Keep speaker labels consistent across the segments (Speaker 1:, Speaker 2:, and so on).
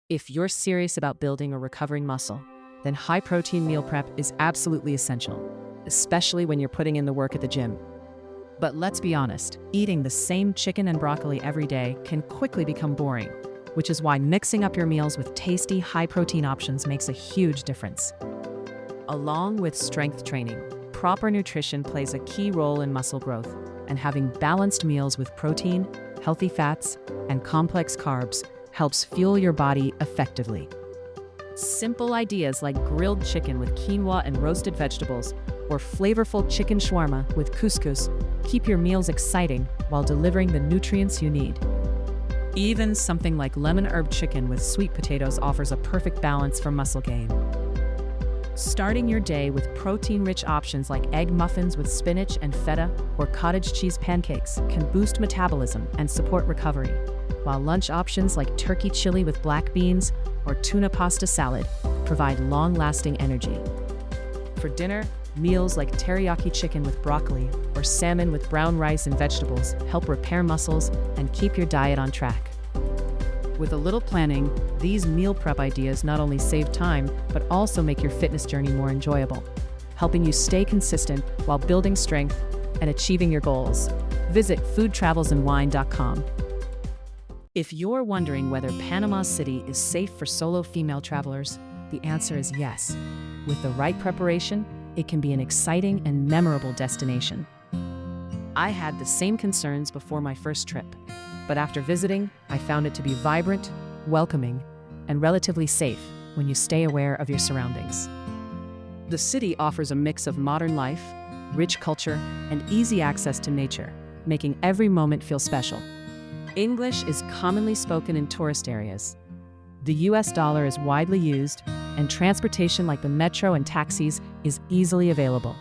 Speaker 1: If you're serious about building or recovering muscle, then high-protein meal prep is absolutely essential, especially when you're putting in the work at the gym. But let's be honest, eating the same chicken and broccoli every day can quickly become boring, which is why mixing up your meals with tasty, high-protein options makes a huge difference. Along with strength training, proper nutrition plays a key role in muscle growth, and having balanced meals with protein, healthy fats, and complex carbs helps fuel your body effectively. Simple ideas like grilled chicken with quinoa and roasted vegetables, or flavorful chicken shawarma with couscous keep your meals exciting while delivering the nutrients you need. Even something like lemon herb chicken with sweet potatoes offers a perfect balance for muscle gain. Starting your day with protein-rich options like egg muffins with spinach and feta or cottage cheese pancakes can boost metabolism and support recovery, while lunch options like turkey chili with black beans or tuna pasta salad provide long-lasting energy. For dinner, meals like teriyaki chicken with broccoli or salmon with brown rice and vegetables help repair muscles and keep your diet on track. With a little planning, these meal prep ideas not only save time, but also make your fitness journey more enjoyable, helping you stay consistent while building strength and achieving your goals. Visit foodtravelsandwine.com. If you're wondering whether Panama City is safe for solo female travelers, the answer is yes. With the right preparation, it can be an exciting and memorable destination. I had the same concerns before my first trip, but after visiting, I found it to be vibrant, welcoming, and relatively safe when you stay aware of your surroundings. The city offers a mix of modern life, rich culture, and easy access to nature, making every moment feel special. English is commonly spoken in tourist areas. The US dollar is widely used, and transportation like the metro and taxis is easily available,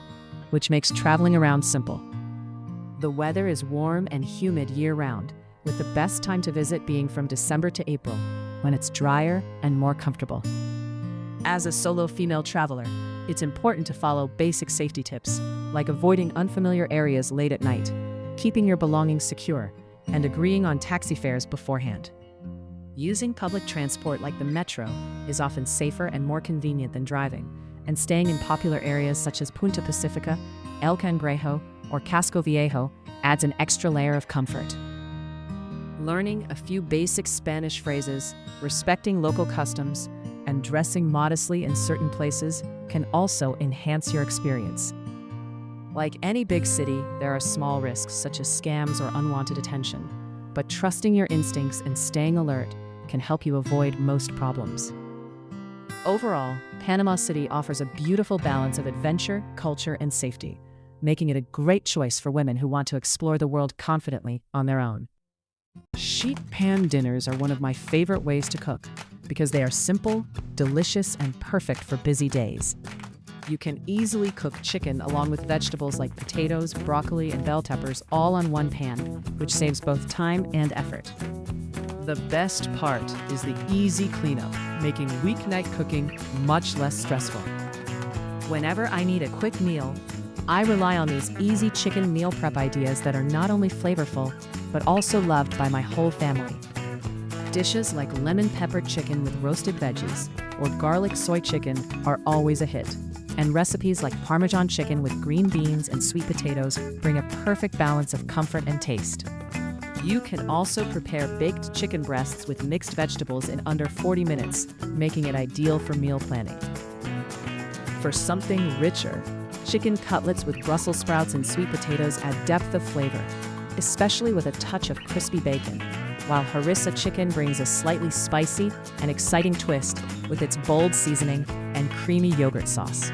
Speaker 1: which makes traveling around simple. The weather is warm and humid year-round, with the best time to visit being from December to April, when it's drier and more comfortable. As a solo female traveler, it's important to follow basic safety tips, like avoiding unfamiliar areas late at night, keeping your belongings secure, and agreeing on taxi fares beforehand. Using public transport like the metro is often safer and more convenient than driving, and staying in popular areas such as Punta Pacifica, El Cangrejo, or Casco Viejo adds an extra layer of comfort. Learning a few basic Spanish phrases, respecting local customs, and dressing modestly in certain places can also enhance your experience. Like any big city, there are small risks such as scams or unwanted attention, but trusting your instincts and staying alert can help you avoid most problems. Overall, Panama City offers a beautiful balance of adventure, culture, and safety, making it a great choice for women who want to explore the world confidently on their own. Sheet pan dinners are one of my favorite ways to cook because they are simple, delicious, and perfect for busy days. You can easily cook chicken along with vegetables like potatoes, broccoli, and bell peppers all on one pan, which saves both time and effort. The best part is the easy cleanup, making weeknight cooking much less stressful. Whenever I need a quick meal, I rely on these easy chicken meal prep ideas that are not only flavorful, but also loved by my whole family. Dishes like lemon pepper chicken with roasted veggies or garlic soy chicken are always a hit, and recipes like Parmesan chicken with green beans and sweet potatoes bring a perfect balance of comfort and taste. You can also prepare baked chicken breasts with mixed vegetables in under 40 minutes, making it ideal for meal planning. For something richer, chicken cutlets with Brussels sprouts and sweet potatoes add depth of flavor, especially with a touch of crispy bacon, while harissa chicken brings a slightly spicy and exciting twist with its bold seasoning and creamy yogurt sauce.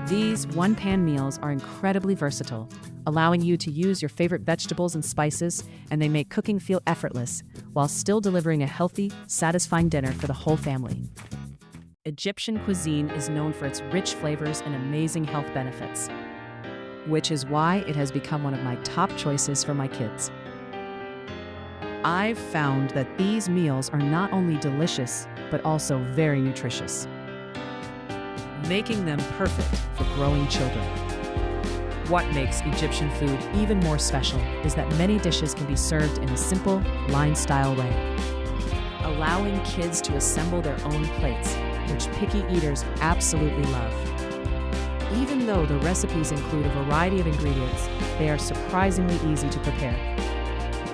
Speaker 1: These one-pan meals are incredibly versatile, allowing you to use your favorite vegetables and spices, and they make cooking feel effortless while still delivering a healthy, satisfying dinner for the whole family. Egyptian cuisine is known for its rich flavors and amazing health benefits, which is why it has become one of my top choices for my kids. I've found that these meals are not only delicious, but also very nutritious, making them perfect for growing children. What makes Egyptian food even more special is that many dishes can be served in a simple, line-style way. A allowing kids to assemble their own plates, which picky eaters absolutely love. Even though the recipes include a variety of ingredients, they are surprisingly easy to prepare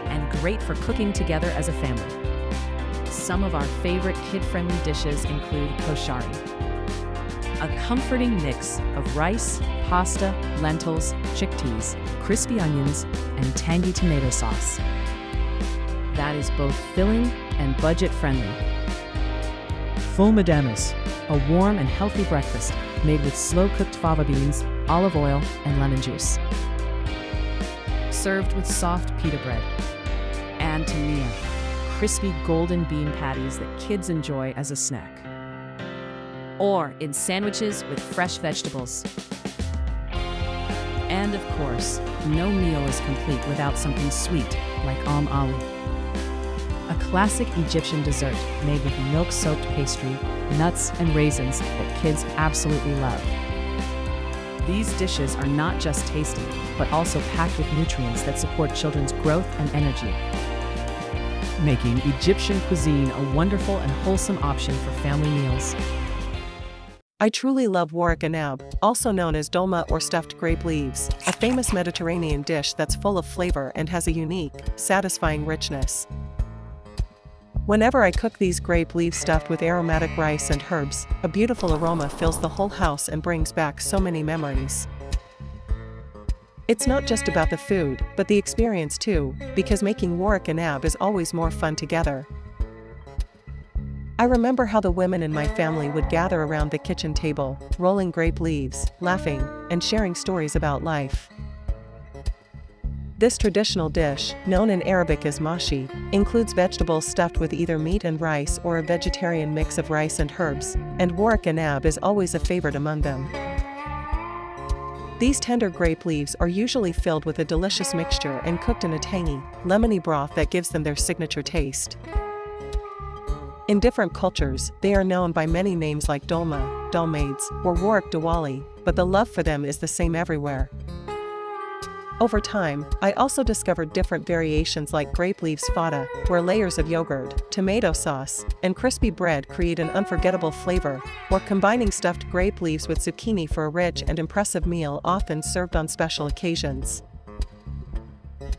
Speaker 1: and great for cooking together as a family. Some of our favorite kid-friendly dishes include koshari, a comforting mix of rice, pasta, lentils, chickpeas, crispy onions, and tangy tomato sauce. That is both filling and budget-friendly. Full Madamus, a warm and healthy breakfast made with slow-cooked fava beans, olive oil, and lemon juice. Served with soft pita bread. And Tuna, crispy golden bean patties that kids enjoy as a snack. Or in sandwiches with fresh vegetables. And of course, no meal is complete without something sweet like omelette, a classic Egyptian dessert made with milk-soaked pastry, nuts, and raisins that kids absolutely love. These dishes are not just tasty, but also packed with nutrients that support children's growth and energy, making Egyptian cuisine a wonderful and wholesome option for family meals.
Speaker 2: I truly love waraq anab, also known as dolma or stuffed grape leaves, a famous Mediterranean dish that's full of flavor and has a unique, satisfying richness. Whenever I cook these grape leaves stuffed with aromatic rice and herbs, a beautiful aroma fills the whole house and brings back so many memories. It's not just about the food, but the experience too, because making waraq anab is always more fun together. I remember how the women in my family would gather around the kitchen table, rolling grape leaves, laughing, and sharing stories about life. This traditional dish, known in Arabic as mashi, includes vegetables stuffed with either meat and rice or a vegetarian mix of rice and herbs, and waraq anab is always a favorite among them. These tender grape leaves are usually filled with a delicious mixture and cooked in a tangy, lemony broth that gives them their signature taste. In different cultures, they are known by many names like dolma, dolmades, or waraq diwali, but the love for them is the same everywhere. Over time, I also discovered different variations like grape leaves fata, where layers of yogurt, tomato sauce, and crispy bread create an unforgettable flavor, or combining stuffed grape leaves with zucchini for a rich and impressive meal often served on special occasions.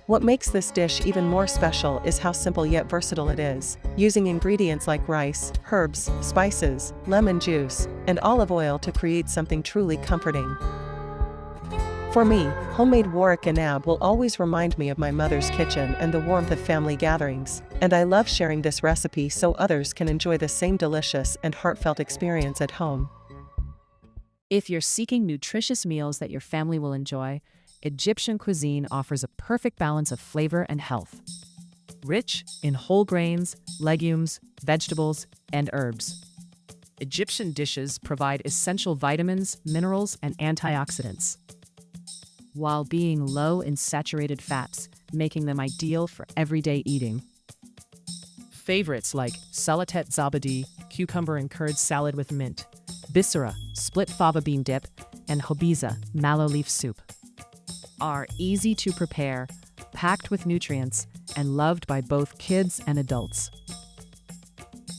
Speaker 2: What makes this dish even more special is how simple yet versatile it is, using ingredients like rice, herbs, spices, lemon juice, and olive oil to create something truly comforting. For me, homemade waraq anab will always remind me of my mother's kitchen and the warmth of family gatherings, and I love sharing this recipe so others can enjoy the same delicious and heartfelt experience at home.
Speaker 1: If you're seeking nutritious meals that your family will enjoy, Egyptian cuisine offers a perfect balance of flavor and health. Rich in whole grains, legumes, vegetables, and herbs. Egyptian dishes provide essential vitamins, minerals, and antioxidants, while being low in saturated fats, making them ideal for everyday eating. Favorites like salatet zabadi, cucumber and curd salad with mint, bisera, split fava bean dip, and hobiza, mallow leaf soup, are easy to prepare, packed with nutrients, and loved by both kids and adults.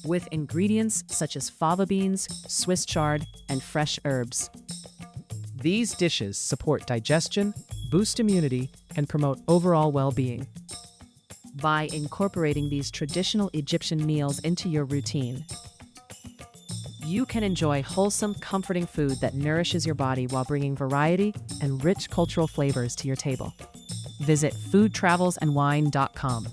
Speaker 1: With ingredients such as fava beans, Swiss chard, and fresh herbs. These dishes support digestion, boost immunity, and promote overall well-being. By incorporating these traditional Egyptian meals into your routine, you can enjoy wholesome, comforting food that nourishes your body while bringing variety and rich cultural flavors to your table. Visit foodtravelsandwine.com